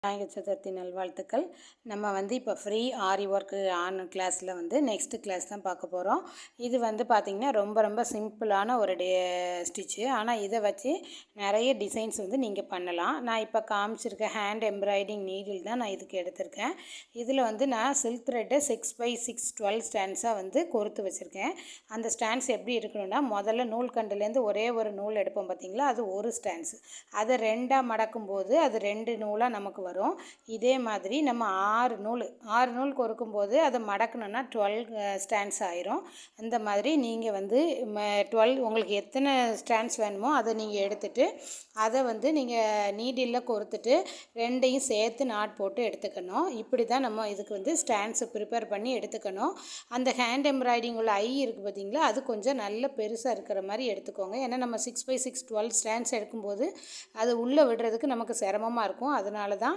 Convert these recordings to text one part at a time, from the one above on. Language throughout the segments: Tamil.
விநாயகர் சதுர்த்தி நல்வாழ்த்துக்கள். நம்ம இப்போ ஃப்ரீ ஆரி ஒர்க்கு கிளாஸில் நெக்ஸ்ட்டு கிளாஸ் தான் பார்க்க போகிறோம். இது பார்த்திங்கன்னா ரொம்ப ரொம்ப சிம்பிளான ஒரு ஸ்டிச்சு. ஆனால் இதை வச்சு நிறைய டிசைன்ஸ் நீங்கள் பண்ணலாம். நான் இப்போ காமிச்சிருக்கேன் ஹேண்ட் எம்ப்ராய்டிங் நீடில் தான் நான் இதுக்கு எடுத்திருக்கேன். இதில் நான் சில்க் த்ரெட்டை 6x6 12 ஸ்டாண்ட்ஸாக கோர்த்து வச்சுருக்கேன். அந்த ஸ்டாண்ட்ஸ் எப்படி இருக்கணும்னா, முதல்ல நூல்கண்டுலேருந்து ஒரே ஒரு நூல் எடுப்போம் பார்த்திங்களா, அது ஒரு ஸ்டாண்ட்ஸ். அதை ரெண்டாக மடக்கும்போது அது 2 நூலாக நமக்கு வரும். இதே மாதிரி நம்ம 6 நூல் கோர்க்கும்போது அதை மடக்கணும்னா 12 ஸ்டாண்ட்ஸ் ஆயிரும். அந்த மாதிரி நீங்கள் 12 உங்களுக்கு எத்தனை ஸ்டாண்ட்ஸ் வேணுமோ அதை நீங்கள் எடுத்துகிட்டு அதை நீங்கள் நீடிலில் கோர்த்துட்டு ரெண்டையும் சேர்த்து நாட் போட்டு எடுத்துக்கணும். இப்படி தான் நம்ம இதுக்கு ஸ்டாண்ட்ஸை ப்ரிப்பேர் பண்ணி எடுத்துக்கணும். அந்த ஹேண்ட் எம்ப்ராய்டிங் உள்ள ஐ இருக்குது பார்த்தீங்களா, அது கொஞ்சம் நல்ல பெருசாக இருக்கிற மாதிரி எடுத்துக்கோங்க. ஏன்னா நம்ம 6x6 12 ஸ்டாண்ட்ஸ் எடுக்கும்போது அது உள்ளே விடுறதுக்கு நமக்கு சிரமமாக இருக்கும். அதனால தான்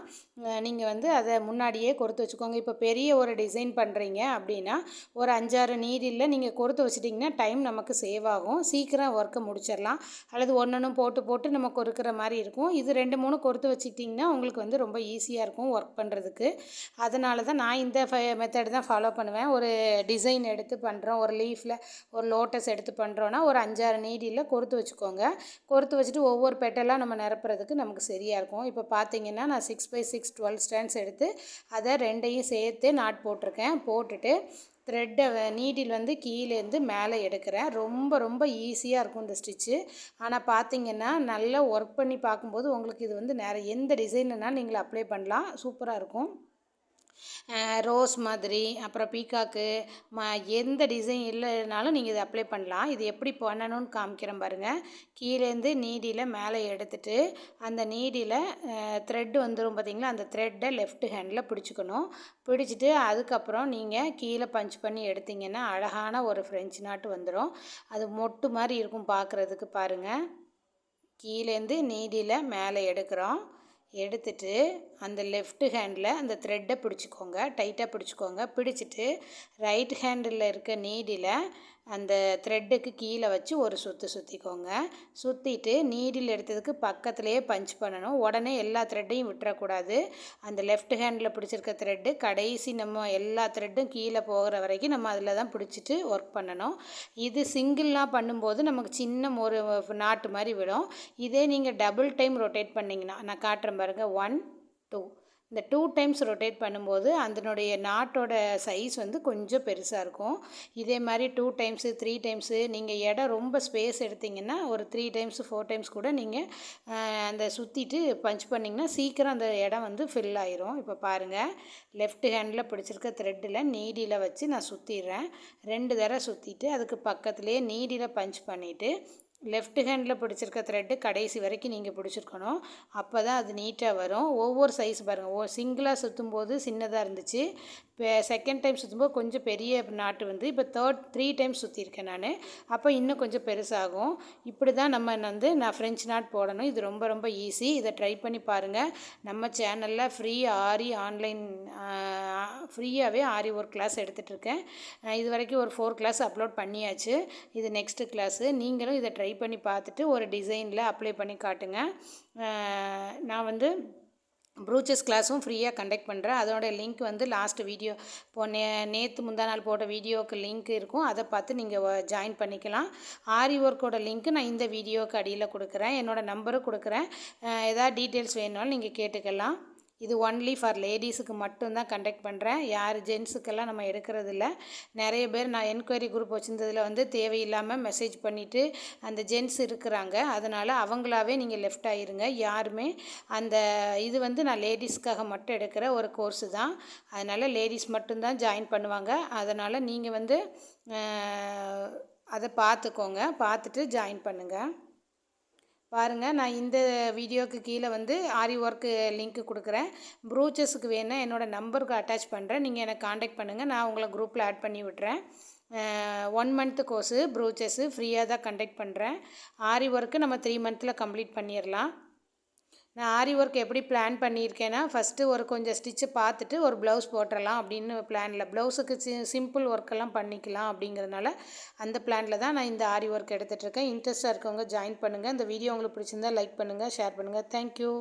நீங்கள் அதை முன்னாடியே கோர்த்து வச்சுக்கோங்க. இப்போ பெரிய ஒரு டிசைன் பண்ணுறீங்க அப்படின்னா ஒரு 5-6 நீடிலில் நீங்கள் கோர்த்து வச்சிட்டிங்கன்னா டைம் நமக்கு சேவ் ஆகும். சீக்கிரம் ஒர்க்கை முடிச்சிடலாம். அல்லது ஒன்றொன்றும் போட்டு நம்ம கொறுக்கிற மாதிரி இருக்கும். இது 2-3 கோர்த்து வச்சுக்கிட்டிங்கன்னா உங்களுக்கு ரொம்ப ஈஸியாக இருக்கும் ஒர்க் பண்ணுறதுக்கு. அதனால தான் நான் இந்த மெத்தட் தான் ஃபாலோ பண்ணுவேன். ஒரு டிசைன் எடுத்து பண்ணுறோம், ஒரு லீஃபில் ஒரு லோட்டஸ் எடுத்து பண்ணுறோன்னா ஒரு 5-6 நீடிலில் கோர்த்து வச்சுக்கோங்க. கோர்த்து வச்சுட்டு ஒவ்வொரு பெட்டலாக நம்ம நிரப்புறதுக்கு நமக்கு சரியாக இருக்கும். இப்போ பார்த்தீங்கன்னா நான் 6x6 12 ஸ்டாண்ட்ஸ் எடுத்து அதை ரெண்டையும் சேர்த்து நாட் போட்டிருக்கேன். போட்டுட்டு த்ரெட்டை நீடில் கீழேருந்து மேலே எடுக்கிறேன். ரொம்ப ரொம்ப ஈஸியாக இருக்கும் இந்த ஸ்டிச்சு. ஆனால் பார்த்தீங்கன்னா நல்லா ஒர்க் பண்ணி பார்க்கும்போது உங்களுக்கு இது நிறைய எந்த டிசைன்னால் நீங்கள் அப்ளை பண்ணலாம். சூப்பராக இருக்கும். ரோஸ் மாதிரி, அப்புறம் பீகாக்கு, எந்த டிசைன் இல்லைனாலும் நீங்கள் இதை அப்ளை பண்ணலாம். இது எப்படி பண்ணணும்னு காமிக்கிறேன் பாருங்கள். கீழேருந்து நீடியில் மேலே எடுத்துகிட்டு அந்த நீடியில் த்ரெட் வந்துடும் பார்த்திங்களா, அந்த த்ரெட்டை லெஃப்ட் ஹேண்டில் பிடிச்சிக்கணும். பிடிச்சிட்டு அதுக்கப்புறம் நீங்கள் கீழே பஞ்ச் பண்ணி எடுத்திங்கன்னா அழகான ஒரு ஃப்ரெஞ்ச் நாட்டு வந்துடும். அது மொட்டு மாதிரி இருக்கும் பார்க்குறதுக்கு. பாருங்கள், கீழேருந்து நீடியில் மேலே எடுக்கிறோம். எடுத்துட்டு அந்த லெஃப்ட் ஹேண்டில் அந்த த்ரெட்டை பிடிச்சிக்கோங்க, டைட்டாக பிடிச்சிக்கோங்க. பிடிச்சிட்டு ரைட் ஹேண்டில் இருக்க நீடில் அந்த த்ரெட்டுக்கு கீழே வச்சு ஒரு சுற்றிக்கோங்க. சுற்றிட்டு நீடில் எடுத்ததுக்கு பக்கத்துலேயே பஞ்ச் பண்ணணும். உடனே எல்லா த்ரெட்டையும் விட்டுறக்கூடாது. அந்த லெஃப்ட் ஹேண்டில் பிடிச்சிருக்க த்ரெட்டு கடைசி நம்ம எல்லா த்ரெட்டும் கீழே போகிற வரைக்கும் நம்ம அதில் தான் பிடிச்சிட்டு ஒர்க் பண்ணணும். இது சிங்கிள்லாம் பண்ணும்போது நமக்கு சின்ன ஒரு நாட்டு மாதிரி விடும். இதே நீங்கள் டபுள் டைம் ரொட்டேட் பண்ணிங்கன்னா, நான் காட்டுறேன் பாருங்கள், 1 2 இந்த 2 டைம்ஸ் ரொட்டேட் பண்ணும்போது அதனுடைய நாட்டோட சைஸ் கொஞ்சம் பெருசாக இருக்கும். இதே மாதிரி 2 டைம்ஸு 3 டைம்ஸு நீங்கள் இடம் ரொம்ப ஸ்பேஸ் எடுத்திங்கன்னா ஒரு 3 டைம்ஸ் 4 டைம்ஸ் கூட நீங்கள் அந்த சுற்றிட்டு பஞ்ச் பண்ணிங்கன்னா சீக்கிரம் அந்த இடம் ஃபில் ஆயிரும். இப்போ பாருங்கள், லெஃப்ட் ஹேண்டில் பிடிச்சிருக்க த்ரெட்டில் நீடியில் வச்சு நான் சுற்றிடுறேன். 2 தடவை சுற்றிட்டு அதுக்கு பக்கத்துலேயே நீடியில் பஞ்ச் பண்ணிவிட்டு லெஃப்ட் ஹேண்டில் பிடிச்சிருக்க த்ரெட்டு கடைசி வரைக்கும் நீங்கள் பிடிச்சிருக்கணும். அப்போ தான் அது நீட்டாக வரும். ஒவ்வொரு சைஸ் பாருங்கள், சிங்கிளாக சுற்றும்போது சின்னதாக இருந்துச்சு. இப்போ செகண்ட் டைம் சுற்றும்போது கொஞ்சம் பெரிய நாட்டு இப்போ 3 டைம்ஸ் சுற்றிருக்கேன் நான். அப்போ இன்னும் கொஞ்சம் பெருசாகும். இப்படி தான் நம்ம நான் ஃப்ரெஞ்ச் நாட் போடணும். இது ரொம்ப ரொம்ப ஈஸி. இதை ட்ரை பண்ணி பாருங்கள். நம்ம சேனலில் ஃப்ரீ ஆரி ஆன்லைன் ஃப்ரீயாகவே ஆரி ஒர்க் கிளாஸ் எடுத்துகிட்ருக்கேன். இது வரைக்கும் ஒரு 4 கிளாஸ் அப்லோட் பண்ணியாச்சு. இது நெக்ஸ்ட்டு கிளாஸு. நீங்களும் இதை ட்ரை பண்ணி பார்த்துட்டு ஒரு டிசைனில் அப்ளை பண்ணி காட்டுங்க. நான் ப்ரூச்சஸ் கிளாஸும் ஃப்ரீயாக கண்டக்ட் பண்ணுறேன். அதோட லிங்க் லாஸ்ட் வீடியோ நேற்று முந்தா நாள் போட்ட வீடியோவுக்கு லிங்க் இருக்கும். அதை பார்த்து நீங்கள் ஜாயின் பண்ணிக்கலாம். ஆரி ஒர்க்கோட லிங்க்கு நான் இந்த வீடியோவுக்கு அடியில் கொடுக்குறேன். என்னோடய நம்பரும் கொடுக்குறேன். ஏதாவது டீட்டெயில்ஸ் வேணுனாலும் நீங்கள் கேட்டுக்கலாம். இது ஒன்லி ஃபார் லேடிஸுக்கு மட்டும்தான் கண்டக்ட் பண்ணுறேன். யார் ஜென்ஸுக்கெல்லாம் நம்ம எடுக்கிறதில்ல. நிறைய பேர் நான் என்கொயரி குரூப் வச்சுருந்ததில் தேவையில்லாமல் மெசேஜ் பண்ணிவிட்டு அந்த ஜென்ஸ் இருக்கிறாங்க. அதனால் அவங்களாவே நீங்கள் லெஃப்ட் ஆகிருங்க. யாருமே அந்த இது நான் லேடிஸ்க்காக மட்டும் எடுக்கிற ஒரு கோர்ஸு தான். அதனால் லேடிஸ் மட்டும்தான் ஜாயின் பண்ணுவாங்க. அதனால் நீங்கள் அதை பார்த்துக்கோங்க, பார்த்துட்டு ஜாயின் பண்ணுங்கள். பாருங்கள், நான் இந்த வீடியோவுக்கு கீழே ஆரி ஒர்க்கு லிங்க்கு கொடுக்குறேன். ப்ரூச்சஸுக்கு வேணால் என்னோடய நம்பருக்கு அட்டாச் பண்ணுறேன். நீங்கள் எனக்கு காண்டாக்ட் பண்ணுங்கள். நான் உங்களை குரூப்பில் ஆட் பண்ணி விட்றேன். 1 மந்த்து கோர்ஸு ப்ரூச்சஸு ஃப்ரீயாக தான் கண்டக்ட் பண்ணுறேன். ஆரி ஒர்க்கு நம்ம 3 மந்த்தில் கம்ப்ளீட் பண்ணிடலாம். நான் ஆரி ஒர்க் எப்படி பிளான் பண்ணியிருக்கேன்னா, ஃபஸ்ட்டு ஒரு கொஞ்சம் ஸ்டிச்சு பார்த்துட்டு ஒரு ப்ளவுஸ் போட்டுடலாம் அப்படின்னு பிளானில், ப்ளவுஸுக்கு சிம்பிள் ஒர்க்கெல்லாம் பண்ணிக்கலாம் அப்படிங்கிறதுனால அந்த பிளானில் தான் நான் இந்த ஆரி ஒர்க் எடுத்துகிட்ருக்கேன். இன்ட்ரெஸ்ட்டாக இருக்கவங்க ஜாயின் பண்ணுங்கள். இந்த வீடியோ உங்களுக்கு பிடிச்சிருந்தா லைக் பண்ணுங்கள், ஷேர் பண்ணுங்கள். தேங்க்யூ.